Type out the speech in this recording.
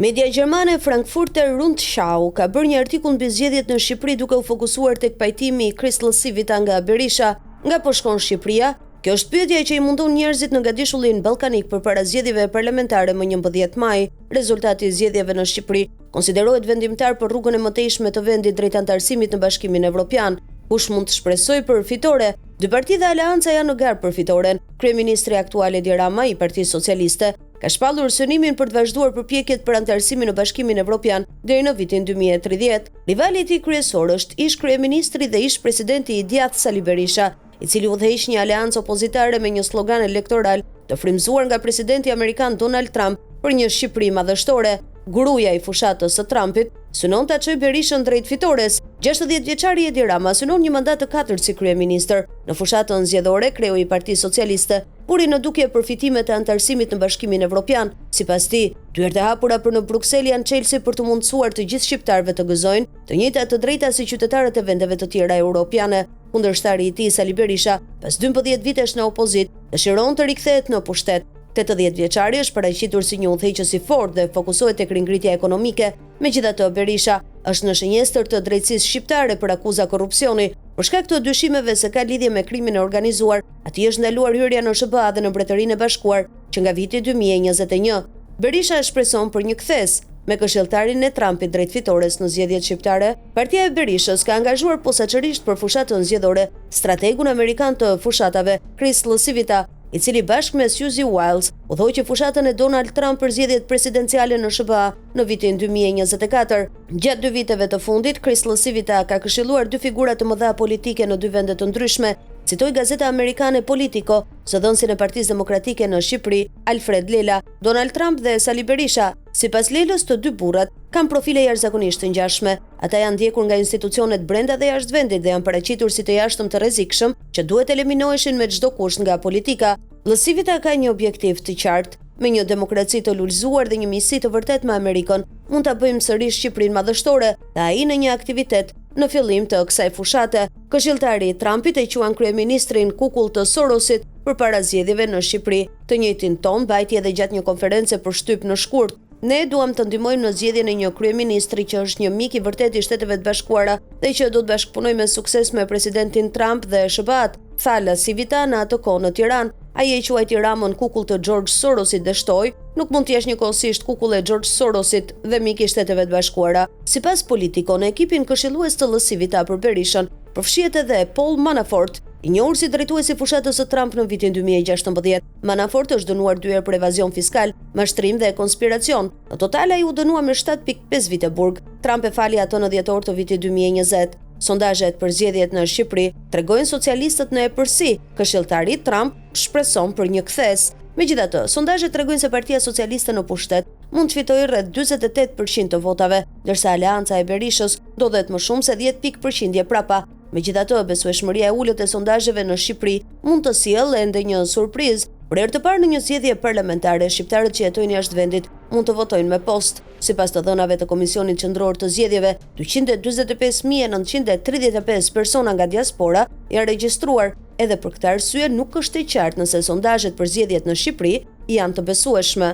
Media gjermane Frankfurter Rundschau ka bërë një artikull mbi zgjedhjet në Shqipëri duke u fokusuar tek pajtimi i Kristall-Civita nga Berisha nga po shkon Shqipëria. Kjo është pyetja që i mundon njerëzit në gadishullin ballkanik përpara zgjedhjeve parlamentare më 11 maj. Rezultati i zgjedhjeve në Shqipëri konsiderohet vendimtar për rrugën e mëtejshme të vendit drejt antarësimit në Bashkimin Evropian. Kush mund të shpresojë për fitore? Dy partitë dhe aleanca janë në garë për fitoren. Kryeministri aktual Edi Rama i Partisë Socialiste ka shpallur synimin për të vazhduar përpjekjet për antarësimin në Bashkimin Evropian deri në vitin 2030. Rivali i tij kryesor është ish kryeministri dhe ish presidenti i djathtë Sali Berisha, i cili udhëheq një aleancë opozitare me një slogan elektoral të frymzuar nga presidenti amerikan Donald Trump për një Shqipëri madhështore. Gruaja i fushatës së Trumpit synon ta çojë Berishën drejt fitores. 60 vjeçari Edi Rama synon një mandat të katërt si kryeministër. Në fushatën zgjedhore, kreu i Partisë Socialiste puri në dukje për fitimet e antarësimit në Bashkimin Evropian. Sipas tij, dyert e hapura për në Bruksel janë çelësi për të mundësuar të gjithë shqiptarëve të gëzojnë të njëjtat të drejta si qytetarët e vendeve të tjera europiane. Kundërshtari i tij Sali Berisha, pas 12 vitesh në opozit, dëshiron të rikthehet në pushtet. 80 vjeçari është paraqitur si një udhëheqës i fortë dhe fokusohet tek ringritja ekonomike. Megjithatë, Berisha është në shënjestër të drejtësisë shqiptare për akuza korrupsioni. Për shkak të dyshimeve se ka lidhje me krimin e organizuar, atij është ndaluar hyrja në SBA dhe në Mbretërinë e Bashkuar që nga viti 2021. Berisha shpreson për një kthes me këshilltarin e Trumpit drejt fitores në zgjedhjet shqiptare. Partia e Berishës ka angazhuar posaçërisht për fushatën zgjedhore strategun amerikan të fushatave Kristall-Civita, i cili bashkë me Suzy Wiles udhëhoqi fushatën e Donald Trump për zgjedhjet presidenciale në SBA në vitin 2024. Gjatë 2 viteve të fundit, Kristall-Civita ka këshilluar 2 figura të mëdha politike në 2 vende të ndryshme, citoi gazeta amerikane Politico, zëdhënësin e Partisë Demokratike në Shqipëri, Alfred Lela. Donald Trump dhe Sali Berisha, sipas Lelës, të dy burrat kanë profile jashtëzakonisht të ngjashme. Ata janë ndjekur nga institucionet brenda dhe jashtë vendit dhe janë paraqitur si të jashtëm të rrezikshëm që duhet eliminoheshin me çdo kusht nga politika. Civita ka një objektiv të qartë. Me një demokraci të lullzuar dhe një misi të vërtet me Amerikën, mund ta bëjmë sërish Shqipërinë madhështore dhe ai në një aktivitet në fillim të kësaj fushate. Këshilltari i Trumpit e quan kryeministrin kukull të Sorosit përpara zgjedhjeve në Shqipëri. Të njëjtin ton mbajti edhe gjatë një konference për shtyp në shkurt. Ne duam të ndihmojmë në zgjedhjen e një kryeministri që është një mik i vërtet i Shteteve të Bashkuara dhe që do të bashkëpunojë me sukses me presidentin Trump dhe SBA-t, tha Civita në atë kohë në Tiranë. Ai e quajti Ramën kukull të George Sorosit dhe shtoi, nuk mund të jesh njëkohësisht kukull e George Sorosit dhe mik i Shteteve të Bashkuara. Sipas Politico, në ekipin këshillues të Civita për Berishën përfshihet edhe Paul Manafort, i njohur si drejtuesi fushatës së Trump në vitin 2016. Manafort është dënuar 2 herë për evazion fiskal, mashtrim dhe konspiracion. Në total ai u dënua me 7.5 vite burg. Trump e fali atë në dhjetor të vitit 2020. Sondazhet për zgjedhjet në Shqipëri tregojnë socialistët në epërsi. Këshilltari i Trump shpreson për një kthes. Megjithatë, sondazhet tregojnë se Partia Socialiste në pushtet mund të fitojë rreth 48% të votave, ndërsa aleanca e Berishës ndodhet më shumë se 10% prapa. Megjithatë, besueshmëria e ulët e sondazheve në Shqipëri mund të sjellë ende një surprizë. Për herë të parë në një zgjedhje parlamentare, shqiptarët që jetojnë jashtë vendit mund të votojnë me postë. Sipas të dhënave të Komisionit Qendror të Zgjedhjeve, 245.935 persona nga diaspora janë regjistruar. Edhe për këtë arsye nuk është e qartë nëse sondazhet për zgjedhjet në Shqipëri janë të besueshme.